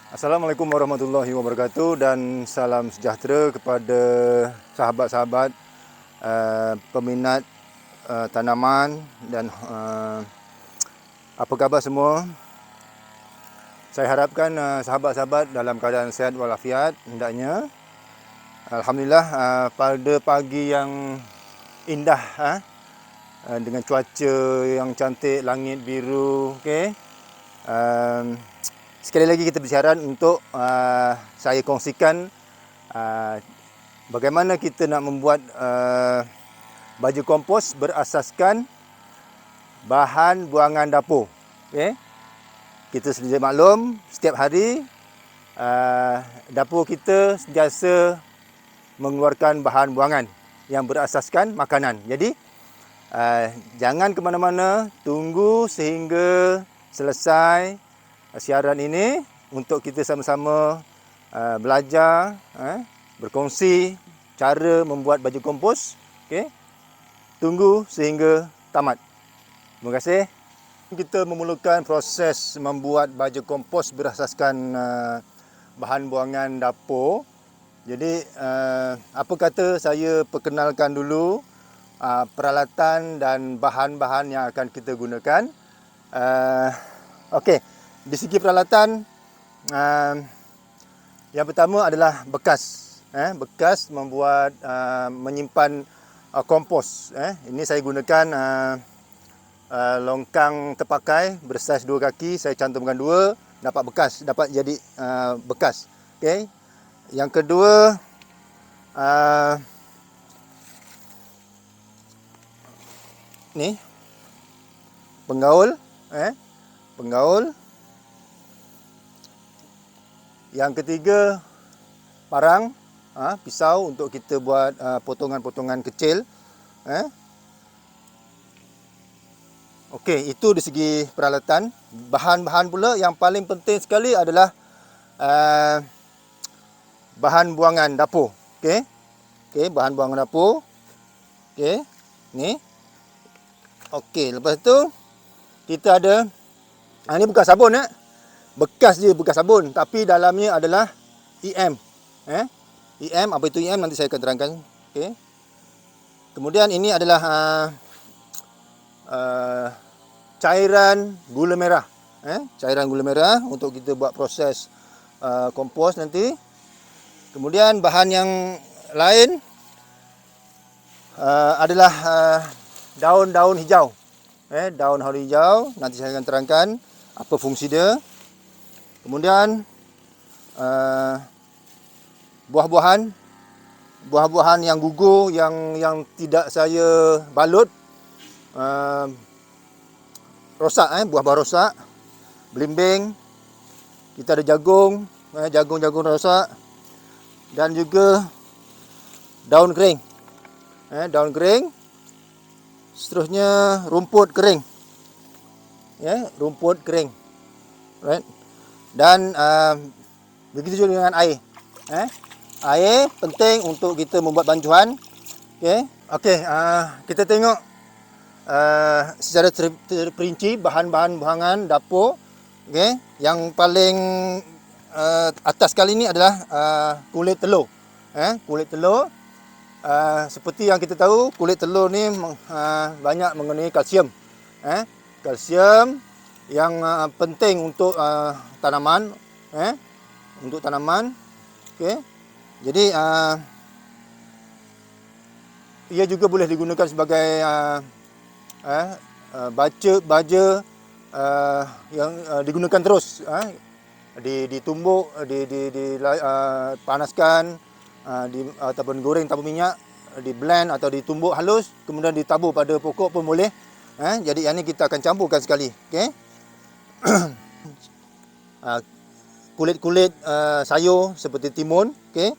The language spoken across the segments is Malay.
Assalamualaikum warahmatullahi wabarakatuh dan salam sejahtera kepada sahabat-sahabat peminat tanaman dan apa khabar semua. Saya harapkan sahabat-sahabat dalam keadaan sihat walafiat hendaknya. Alhamdulillah, pada pagi yang indah dengan cuaca yang cantik, langit biru, okey. Sekali lagi kita bersiaran untuk saya kongsikan bagaimana kita nak membuat baju kompos berasaskan bahan buangan dapur. Okay? Kita sedia maklum, setiap hari dapur kita sentiasa mengeluarkan bahan buangan yang berasaskan makanan. Jadi jangan ke mana-mana, tunggu sehingga selesai siaran ini untuk kita sama-sama belajar, berkongsi cara membuat baju kompos. Okay? Tunggu sehingga tamat. Terima kasih. Kita memerlukan proses membuat baju kompos berasaskan bahan buangan dapur. Jadi apa kata saya perkenalkan dulu peralatan dan bahan-bahan yang akan kita gunakan. Okey. Di segi peralatan, yang pertama adalah bekas. Bekas membuat menyimpan kompos. Ini saya gunakan longkang terpakai bersaiz 2 kaki. Saya cantumkan 2, dapat bekas, dapat jadi bekas. Okay. Yang kedua, ni penggaul, penggaul. Yang ketiga, parang, pisau untuk kita buat potongan-potongan kecil. Okey, itu di segi peralatan. Bahan-bahan pula yang paling penting sekali adalah bahan buangan dapur. Okey. Okey, bahan buangan dapur. Okey, ni. Okey, lepas tu kita ada ni bukan sabun bekas je, bekas sabun, tapi dalamnya adalah EM. EM, apa itu EM nanti saya akan terangkan. Okey. Kemudian ini adalah cairan gula merah. Cairan gula merah untuk kita buat proses kompos nanti. Kemudian bahan yang lain adalah daun-daun hijau. Daun hijau, nanti saya akan terangkan apa fungsi dia. Kemudian buah-buahan yang gugur yang tidak saya balut, rosak, buah-buah rosak, belimbing. Kita ada jagung, jagung rosak, dan juga daun kering. Daun kering. Seterusnya rumput kering. Rumput kering. Right? Dan begitu juga dengan air. Air penting untuk kita membuat bancuhan. Okey, kita tengok secara terperinci bahan-bahan buangan dapur. Okey, yang paling atas kali ini adalah kulit telur. Kulit telur. Seperti yang kita tahu, kulit telur ni banyak mengandungi kalsium. Kalsium yang penting untuk tanaman, untuk tanaman. Okey. Jadi ia juga boleh digunakan sebagai baja yang digunakan terus, ditumbuk, panaskan, ataupun goreng tanpa minyak, di blend atau ditumbuk halus, kemudian ditabur pada pokok pun boleh. Jadi yang ni kita akan campurkan sekali. Okey. Kulit-kulit sayur seperti timun. Okey.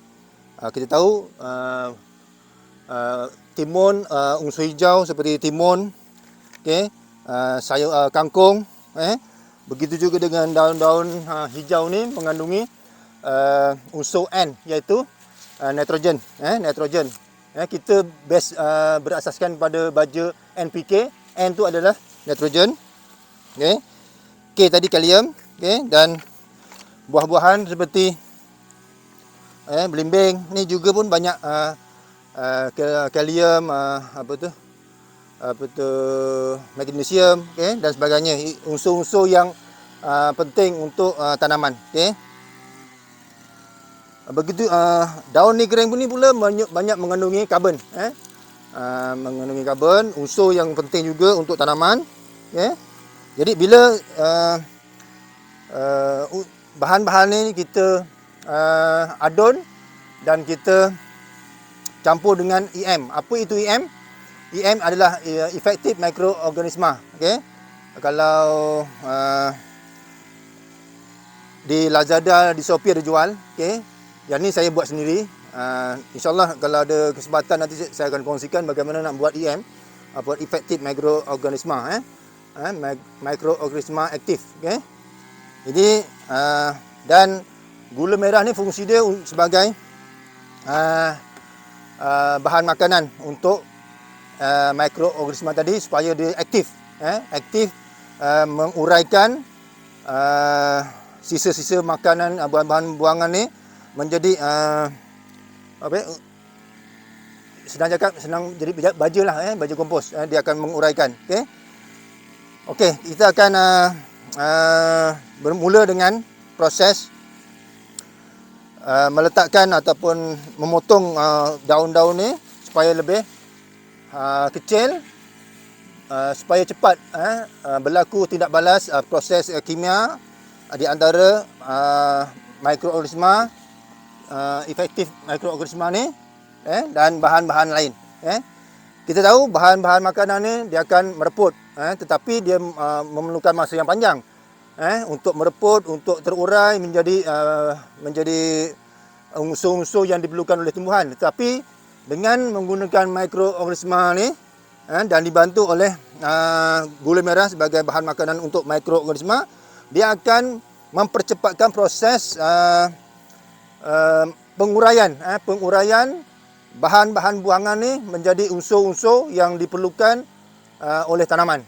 Kita tahu timun, unsur hijau seperti timun. Okey. Sayur kangkung. Begitu juga dengan daun-daun hijau ni mengandungi unsur N, iaitu nitrogen. Nitrogen. Kita base berasaskan pada baja NPK. N tu adalah nitrogen. Okey. K tadi kalium. Okey, dan buah-buahan seperti belimbing ni juga pun banyak kalium, magnesium, dan sebagainya, unsur-unsur yang penting untuk tanaman. Begitu daun ni kering pun ni pula banyak mengandungi karbon, mengandungi karbon, unsur yang penting juga untuk tanaman. Jadi bila bahan-bahan ni kita adun dan kita campur dengan EM. Apa itu EM? EM adalah effective microorganisma. Kalau di Lazada, di Shopee ada jual. Yang ni saya buat sendiri. InsyaAllah kalau ada kesempatan nanti saya akan kongsikan bagaimana nak buat EM, buat effective microorganisma, microorganisma aktif. Jadi dan gula merah ni fungsi dia sebagai bahan makanan untuk mikroorganisma tadi supaya dia aktif, menguraikan sisa-sisa makanan, bahan-bahan buangan ni menjadi senang jadi baja lah, baja kompos. Dia akan menguraikan. Okey, kita akan bermula dengan proses meletakkan ataupun memotong daun-daun ni supaya lebih kecil, supaya cepat berlaku tindak balas proses kimia di antara mikroorganisma, efektif mikroorganisma ni dan bahan-bahan lain. Kita tahu bahan-bahan makanan ni dia akan mereput, tetapi dia memerlukan masa yang panjang untuk mereput, untuk terurai menjadi unsur-unsur yang diperlukan oleh tumbuhan. Tetapi dengan menggunakan mikroorganisma ni dan dibantu oleh gula merah sebagai bahan makanan untuk mikroorganisma, dia akan mempercepatkan proses penguraian bahan-bahan buangan ni menjadi unsur-unsur yang diperlukan oleh tanaman.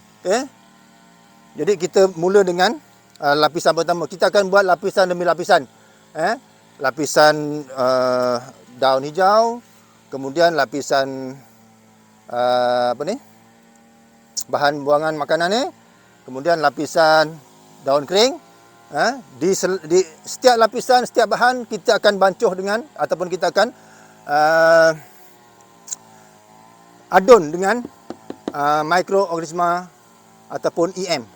Jadi kita mula dengan lapisan pertama. Kita akan buat lapisan demi lapisan. Lapisan daun hijau, kemudian lapisan bahan buangan makanan ni, kemudian lapisan daun kering. Di setiap lapisan, setiap bahan kita akan bancuh dengan ataupun kita akan adun dengan mikroorganisma ataupun EM.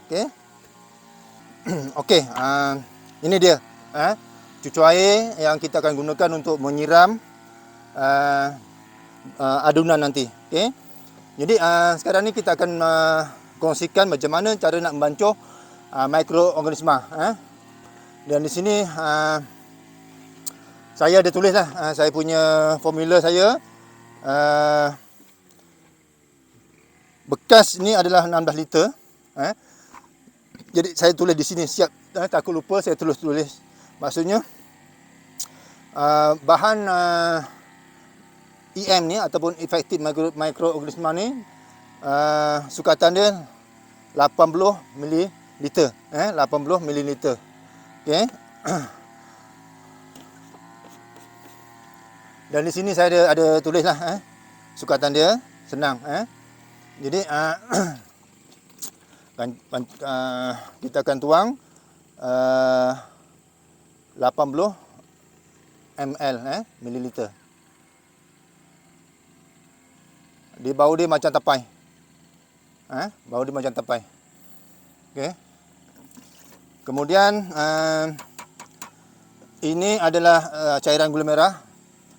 Okey, ini dia cucu air yang kita akan gunakan untuk menyiram adunan nanti. Jadi sekarang ni kita akan kongsikan macam mana cara nak membancuh mikroorganisma. Dan di sini saya ada tulis lah, saya punya formula saya. Bekas ni adalah 16 liter. Jadi saya tulis di sini siap, takut lupa saya tulis. Maksudnya bahan EM ni ataupun effective microorganisma ni sukatan dia 80 mililiter. 80 mililiter. Okey. Dan di sini saya ada tulislah sukatan dia, senang. Jadi kita akan tuang 80 ml mililiter. Di bau dia macam tapai. Bau dia macam tapai. Okey. Kemudian ini adalah cairan gula merah.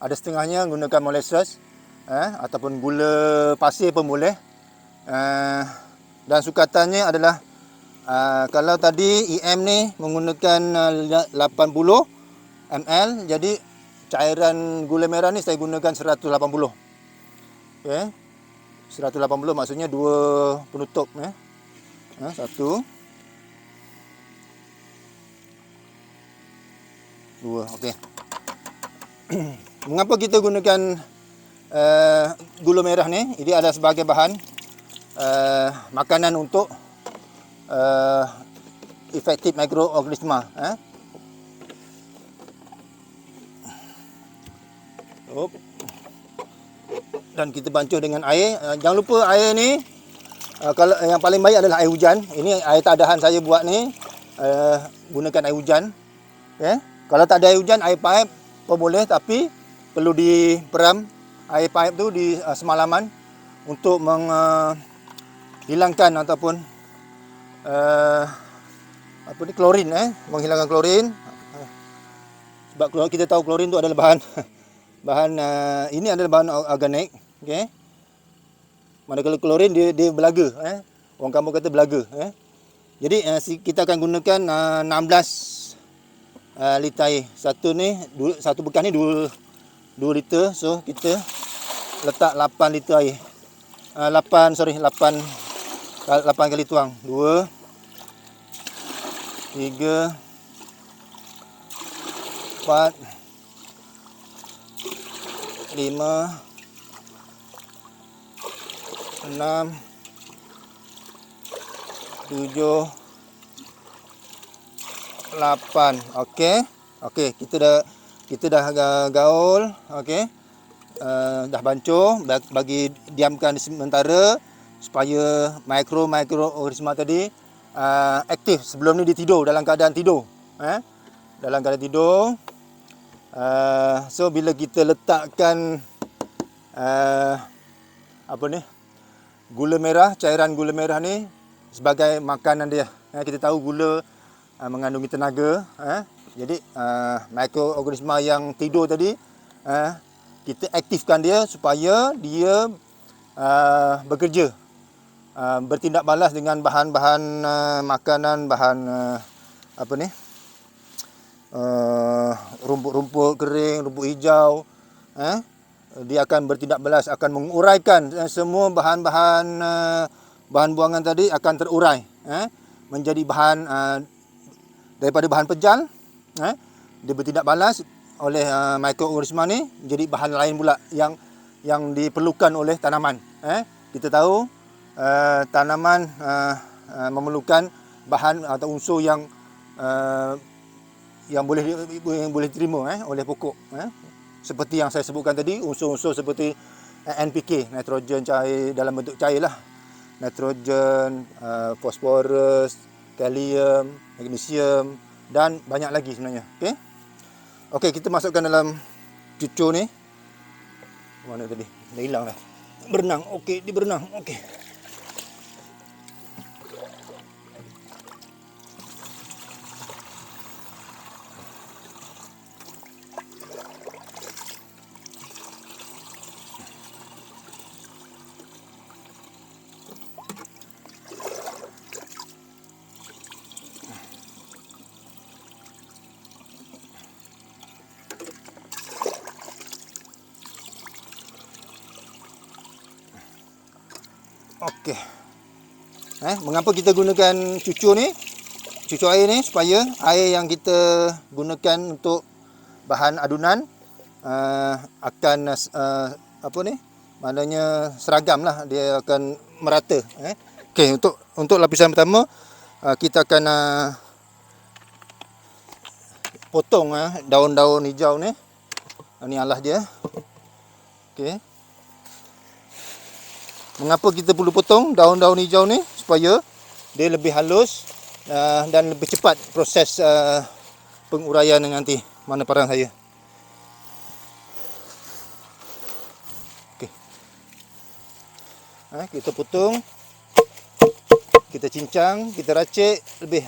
Ada setengahnya menggunakan molasses ataupun gula pasir pun boleh. Dan sukatannya adalah kalau tadi EM ni menggunakan 80 ml, jadi cairan gula merah ni saya gunakan 180. Okey. 180 maksudnya 2 penutup. Satu, 2. Okey. Mengapa kita gunakan gula merah ni? Ini adalah sebagai bahan makanan untuk efektif mikroorganisma. Hop. Dan kita bancuh dengan air. Jangan lupa air ni kalau yang paling baik adalah air hujan. Ini air tadahan saya buat ni. Gunakan air hujan. Okay. Kalau tak ada air hujan, air paip pun boleh, tapi perlu diperam air paip tu di semalaman untuk menghilangkan ataupun klorin, menghilangkan klorin. Sebab kita tahu klorin tu adalah bahan ini adalah bahan organik, okey. Manakala klorin dia belaga, orang kampung kata belaga, Jadi kita akan gunakan 16 liter air. Satu bekas ni 2 liter. So kita letak 8 liter air. 8 kali tuang. 2 3 4 5 6 7 8. Okey, kita dah gaul, okey. Dah bancuh, bagi diamkan sementara supaya mikroorganisma tadi aktif. Sebelum ni dia tidur, dalam keadaan tidur, dalam keadaan tidur. So bila kita letakkan gula merah, cairan gula merah ni sebagai makanan dia. Kita tahu gula mengandungi tenaga. Jadi mikroorganisma yang tidur tadi, kita aktifkan dia supaya dia bekerja, bertindak balas dengan bahan-bahan makanan, bahan rumput-rumput kering, rumput hijau. Dia akan bertindak balas, akan menguraikan semua bahan-bahan bahan buangan tadi akan terurai, menjadi bahan daripada bahan pejal, dia bertindak balas oleh mikroorganisma ni jadi bahan lain pula yang diperlukan oleh tanaman. Kita tahu tanaman memerlukan bahan atau unsur yang boleh diterima oleh pokok. Seperti yang saya sebutkan tadi, unsur-unsur seperti NPK, nitrogen cair dalam bentuk cair lah. Nitrogen, fosforus, kalium, magnesium dan banyak lagi sebenarnya. Okey, kita masukkan dalam cucur ni. Mana tadi? Dah hilang dah. Berenang. Okey, dia berenang. Okey. Okey. Mengapa kita gunakan cucur air ni? Supaya air yang kita gunakan untuk bahan adunan akan maknanya seragam lah, dia akan merata. Okey, untuk lapisan pertama kita akan potong daun-daun hijau ni. Ini alas dia. Okey. Mengapa kita perlu potong daun-daun hijau ni? Supaya dia lebih halus dan lebih cepat proses penguraian nanti. Mana parang saya? Okey. Kita potong, kita cincang, kita racik lebih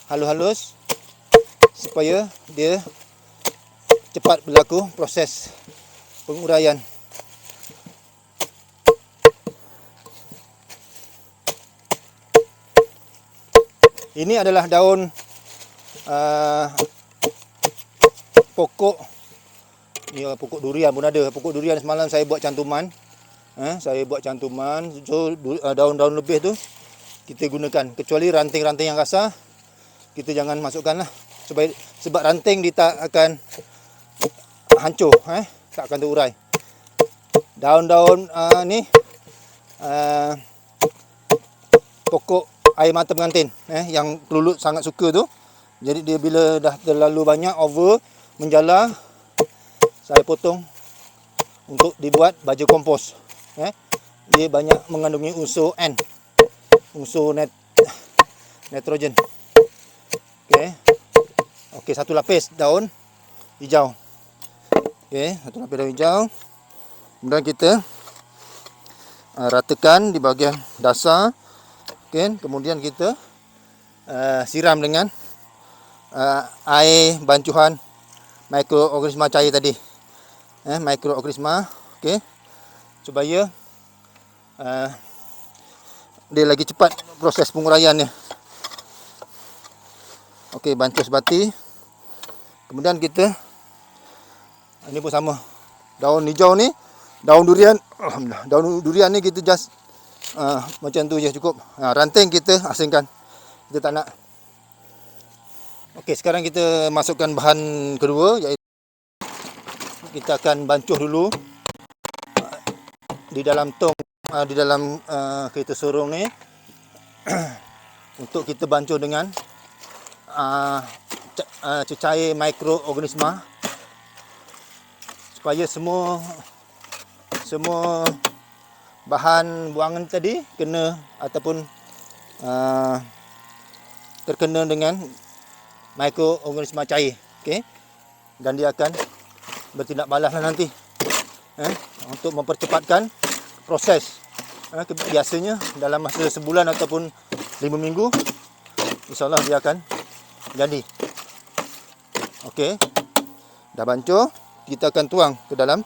halus-halus supaya dia cepat berlaku proses penguraian. Ini adalah daun pokok. Ni pokok durian pun ada. Pokok durian semalam saya buat cantuman. Saya buat cantuman. So daun-daun lebih tu kita gunakan. Kecuali ranting-ranting yang kasar, kita jangan masukkan lah. Sebab ranting dia tak akan hancur, tak akan terurai. Daun-daun ni pokok air mata pengantin, yang kelulut sangat suka tu. Jadi dia bila dah terlalu banyak over menjala, saya potong untuk dibuat baju kompos. Dia banyak mengandungi unsur N, unsur nitrogen. Okey, satu lapis daun hijau. Okey, satu lapis daun hijau. Kemudian kita ratakan di bahagian dasar. Okey, kemudian kita siram dengan air bancuhan mikroorganisma cair tadi. Mikroorganisma, okey, supaya dia lagi cepat proses penguraiannya. Okey, bancuh sebati. Kemudian kita, ini pun sama. Daun hijau ni, daun durian. Alhamdulillah, daun durian ni kita just macam tu je cukup. Ranting kita asingkan. Kita tak nak. Okey, sekarang kita masukkan bahan kedua, iaitu kita akan bancuh dulu di dalam tong, di dalam kereta sorong ni. Untuk kita bancuh dengan cecair mikroorganisma, supaya semua bahan buangan tadi kena ataupun terkena dengan mikroorganisma cair. Okey, dan dia akan bertindak balaslah nanti untuk mempercepatkan proses. Biasanya dalam masa sebulan ataupun 5 minggu, insyaAllah dia akan jadi. Okey, dah bancuh, kita akan tuang ke dalam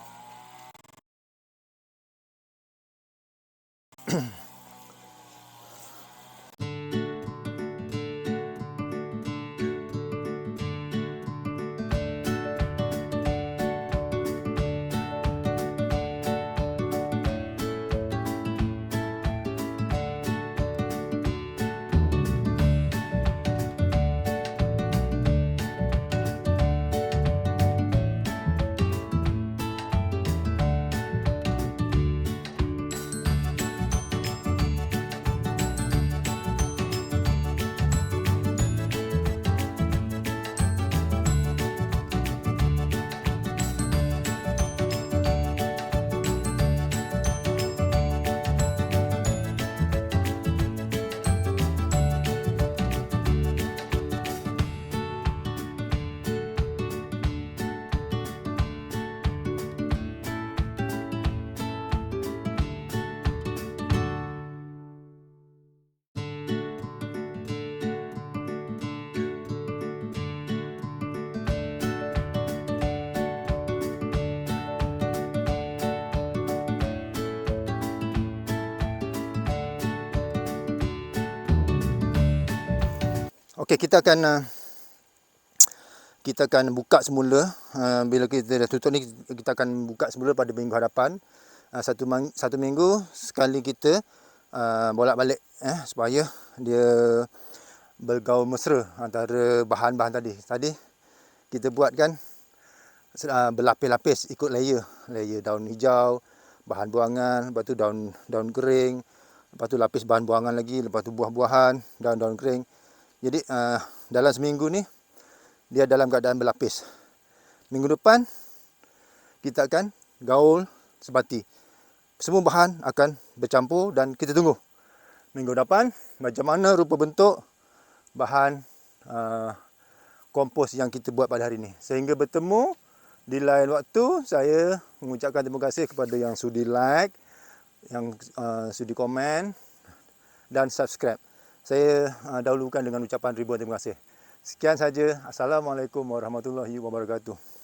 okey, kita akan buka semula. Bila kita dah tutup ni, kita akan buka semula pada minggu hadapan. Satu minggu sekali kita bolak-balik supaya dia bergaul mesra antara bahan-bahan tadi. Tadi kita buatkan berlapis-lapis ikut layer daun hijau, bahan buangan, lepas tu daun kering, lepas tu lapis bahan buangan lagi, lepas tu buah-buahan, daun-daun kering. Jadi dalam seminggu ni dia dalam keadaan berlapis. Minggu depan kita akan gaul sebati. Semua bahan akan bercampur dan kita tunggu minggu depan macam mana rupa bentuk bahan kompos yang kita buat pada hari ini. Sehingga bertemu di lain waktu, saya mengucapkan terima kasih kepada yang sudi like, yang sudi komen dan subscribe. Saya dahulukan dengan ucapan ribuan terima kasih. Sekian saja. Assalamualaikum warahmatullahi wabarakatuh.